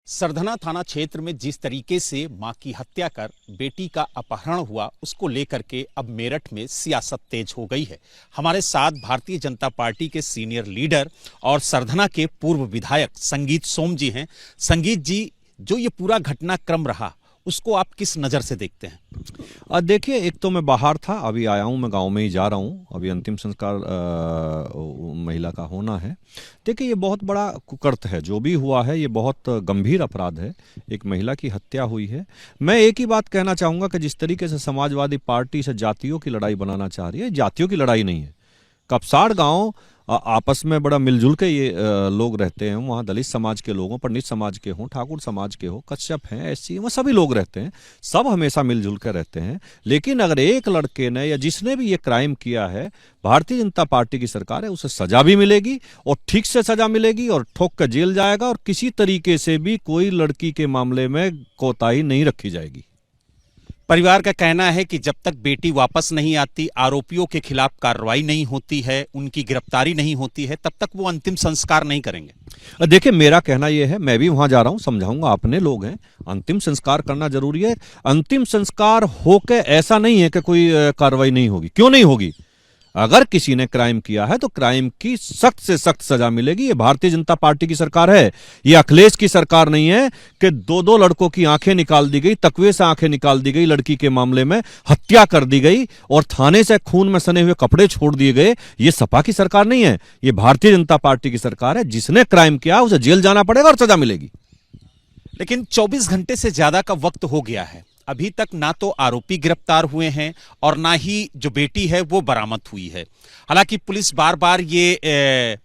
सरधना थाना क्षेत्र में जिस तरीके से मां की हत्या कर बेटी का अपहरण हुआ, उसको लेकर के अब मेरठ में सियासत तेज हो गई है। हमारे साथ भारतीय जनता पार्टी के सीनियर लीडर और सरधना के पूर्व विधायक संगीत सोम जी हैं। संगीत जी, जो ये पूरा घटनाक्रम रहा उसको आप किस नज़र से देखते हैं? देखिए, एक तो मैं बाहर था, अभी आया हूँ, मैं गांव में ही जा रहा हूँ। अभी अंतिम संस्कार महिला का होना है। देखिए, ये बहुत बड़ा कुकर्त है, जो भी हुआ है ये बहुत गंभीर अपराध है। एक महिला की हत्या हुई है। मैं एक ही बात कहना चाहूँगा कि जिस तरीके से समाजवादी पार्टी से जातियों की लड़ाई बनाना चाह रही है, जातियों की लड़ाई नहीं है। कपसाड़ गांव आपस में बड़ा मिलजुल के ये लोग रहते हैं। वहाँ दलित समाज के लोगों, पंडित समाज के हों, ठाकुर समाज के हो, कश्यप हैं, ऐसी वहाँ सभी लोग रहते हैं। सब हमेशा मिलजुल कर रहते हैं। लेकिन अगर एक लड़के ने या जिसने भी ये क्राइम किया है, भारतीय जनता पार्टी की सरकार है, उसे सजा भी मिलेगी और ठीक से सजा मिलेगी और ठोक कर जेल जाएगा और किसी तरीके से भी कोई लड़की के मामले में कोताही नहीं रखी जाएगी। परिवार का कहना है कि जब तक बेटी वापस नहीं आती, आरोपियों के खिलाफ कार्रवाई नहीं होती है, उनकी गिरफ्तारी नहीं होती है, तब तक वो अंतिम संस्कार नहीं करेंगे। देखिए, मेरा कहना यह है, मैं भी वहां जा रहा हूं, समझाऊंगा, अपने लोग हैं, अंतिम संस्कार करना जरूरी है। अंतिम संस्कार होके ऐसा नहीं है कि कोई कार्रवाई नहीं होगी। क्यों नहीं होगी? अगर किसी ने क्राइम किया है तो क्राइम की सख्त से सख्त सजा मिलेगी। ये भारतीय जनता पार्टी की सरकार है, ये अखिलेश की सरकार नहीं है कि दो लड़कों की आंखें निकाल दी गई, तकवे से आंखें निकाल दी गई, लड़की के मामले में हत्या कर दी गई और थाने से खून में सने हुए कपड़े छोड़ दिए गए। ये सपा की सरकार नहीं है, ये भारतीय जनता पार्टी की सरकार है। जिसने क्राइम किया उसे जेल जाना पड़ेगा और सजा मिलेगी। लेकिन 24 घंटे से ज्यादा का वक्त हो गया है, अभी तक ना तो आरोपी गिरफ्तार हुए हैं और ना ही जो बेटी है वो बरामद हुई है। हालांकि पुलिस बार बार ये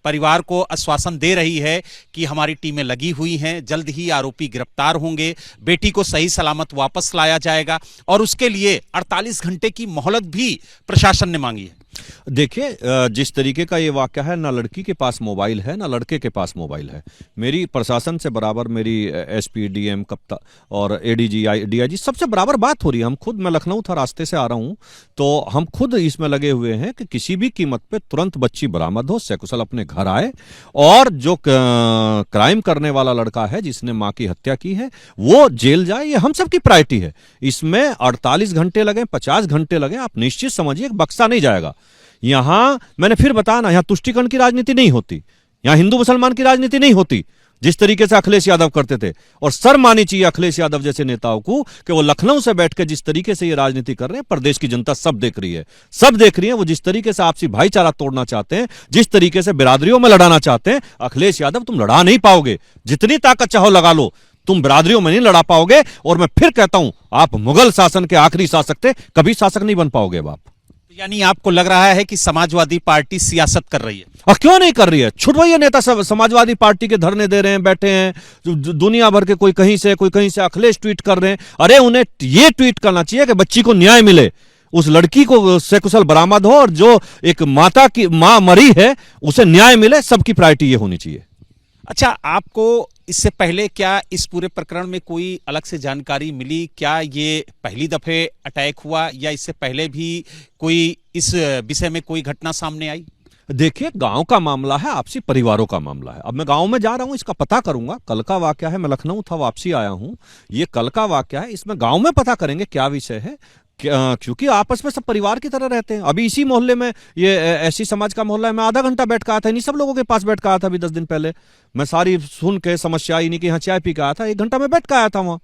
परिवार को आश्वासन दे रही है कि हमारी टीमें लगी हुई हैं, जल्द ही आरोपी गिरफ्तार होंगे, बेटी को सही सलामत वापस लाया जाएगा और उसके लिए 48 घंटे की मोहलत भी प्रशासन ने मांगी है। देखिए, जिस तरीके का ये वाक्य है, ना लड़की के पास मोबाइल है ना लड़के के पास मोबाइल है। मेरी प्रशासन से बराबर, मेरी एसपी, डीएम, कप्तान और एडीजी, डीआईजी सबसे बराबर बात हो रही है। हम खुद, मैं लखनऊ था, रास्ते से आ रहा हूं, तो हम खुद इसमें लगे हुए हैं कि किसी भी कीमत पे तुरंत बच्ची बरामद हो, सकुशल अपने घर आए और जो क्राइम करने वाला लड़का है जिसने मां की हत्या की है वो जेल जाए। ये हम सबकी प्रायोरिटी है। इसमें 48 घंटे लगे, 50 घंटे लगे, आप निश्चित समझिए बक्सा नहीं जाएगा। यहां मैंने फिर बताया ना, यहां तुष्टिकरण की राजनीति नहीं होती, यहां हिंदू मुसलमान की राजनीति नहीं होती जिस तरीके से अखिलेश यादव करते थे। और शर्म आनी चाहिए अखिलेश यादव जैसे नेताओं को कि वो लखनऊ से बैठकर जिस तरीके से ये राजनीति कर रहे हैं, प्रदेश की जनता सब देख रही है, सब देख रही है। वो जिस तरीके से आपसी भाईचारा तोड़ना चाहते हैं, जिस तरीके से बिरादरियों में लड़ाना चाहते हैं, अखिलेश यादव तुम लड़ा नहीं पाओगे। जितनी ताकत चाहो लगा लो, तुम बिरादरियों में नहीं लड़ा पाओगे। और मैं फिर कहता हूं, आप मुगल शासन के आखिरी शासक थे, कभी शासक नहीं बन पाओगे आप। यानी आपको लग रहा है कि समाजवादी पार्टी सियासत कर रही है? और क्यों नहीं कर रही है? छुटवाइए नेता सब समाजवादी पार्टी के धरने दे रहे हैं, बैठे हैं दुनिया भर के, कोई कहीं से। अखिलेश ट्वीट कर रहे हैं। अरे उन्हें ये ट्वीट करना चाहिए कि बच्ची को न्याय मिले, उस लड़की को सकुशल बरामद हो और जो एक मां मरी है उसे न्याय मिले। सबकी प्रायोरिटी ये होनी चाहिए। अच्छा, आपको इससे पहले क्या इस पूरे प्रकरण में कोई अलग से जानकारी मिली? क्या ये पहली दफे अटैक हुआ या इससे पहले भी कोई इस विषय में कोई घटना सामने आई? देखिए, गांव का मामला है, आपसी परिवारों का मामला है। अब मैं गांव में जा रहा हूं, इसका पता करूंगा। कल का वाकया है, मैं लखनऊ था, वापसी आया हूं। ये कल का वाकया है, इसमें गांव में पता करेंगे क्या विषय है, क्योंकि आपस में सब परिवार की तरह रहते हैं। अभी इसी मोहल्ले में, ये ऐसी समाज का मोहल्ला है, मैं आधा घंटा बैठ कर आया था, इन्हीं सब लोगों के पास बैठ कर आया था। अभी 10 दिन पहले मैं सारी सुन के समस्या इन्हीं के यहाँ चाय पी के आया था। 1 घंटा में बैठ कर आया था वहां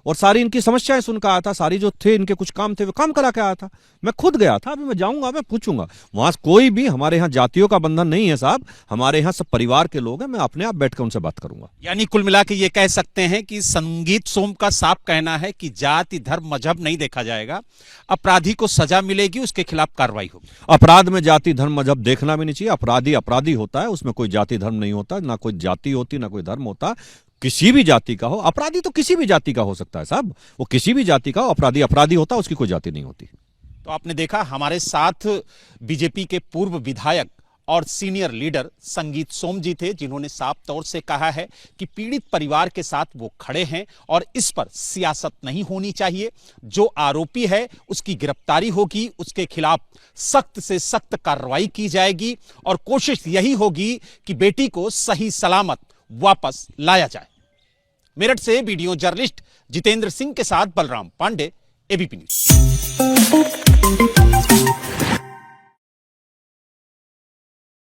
और सारी इनकी समस्याएं सुन कर आया था। सारी जो थे इनके कुछ काम थे वो काम करा के आया था। मैं खुद गया था, अभी मैं जाऊंगा, मैं पूछूंगा। वहां कोई भी, हमारे यहाँ जातियों का बंधन नहीं है साहब, हमारे यहाँ सब परिवार के लोग हैं। मैं अपने आप बैठकर उनसे बात करूंगा। यानी कुल मिला के ये कह सकते हैं कि संगीत सोम का साफ कहना है कि जाति, धर्म, मजहब नहीं देखा जाएगा, अपराधी को सजा मिलेगी, उसके खिलाफ कार्रवाई होगी। अपराध में जाति, धर्म, मजहब देखना भी नहीं चाहिए। अपराधी अपराधी होता है, उसमें कोई जाति धर्म नहीं होता, ना कोई जाति होती ना कोई धर्म होता। किसी भी जाति का हो अपराधी, तो किसी भी जाति का हो सकता है साहब, वो किसी भी जाति का हो, अपराधी अपराधी होता है, उसकी कोई जाति नहीं होती। तो आपने देखा, हमारे साथ बीजेपी के पूर्व विधायक और सीनियर लीडर संगीत सोम जी थे, जिन्होंने साफ तौर से कहा है कि पीड़ित परिवार के साथ वो खड़े हैं और इस पर सियासत नहीं होनी चाहिए। जो आरोपी है उसकी गिरफ्तारी होगी, उसके खिलाफ सख्त से सख्त कार्रवाई की जाएगी और कोशिश यही होगी कि बेटी को सही सलामत वापस लाया जाए। मेरठ से वीडियो जर्नलिस्ट जितेंद्र सिंह के साथ बलराम पांडे, एबीपी न्यूज।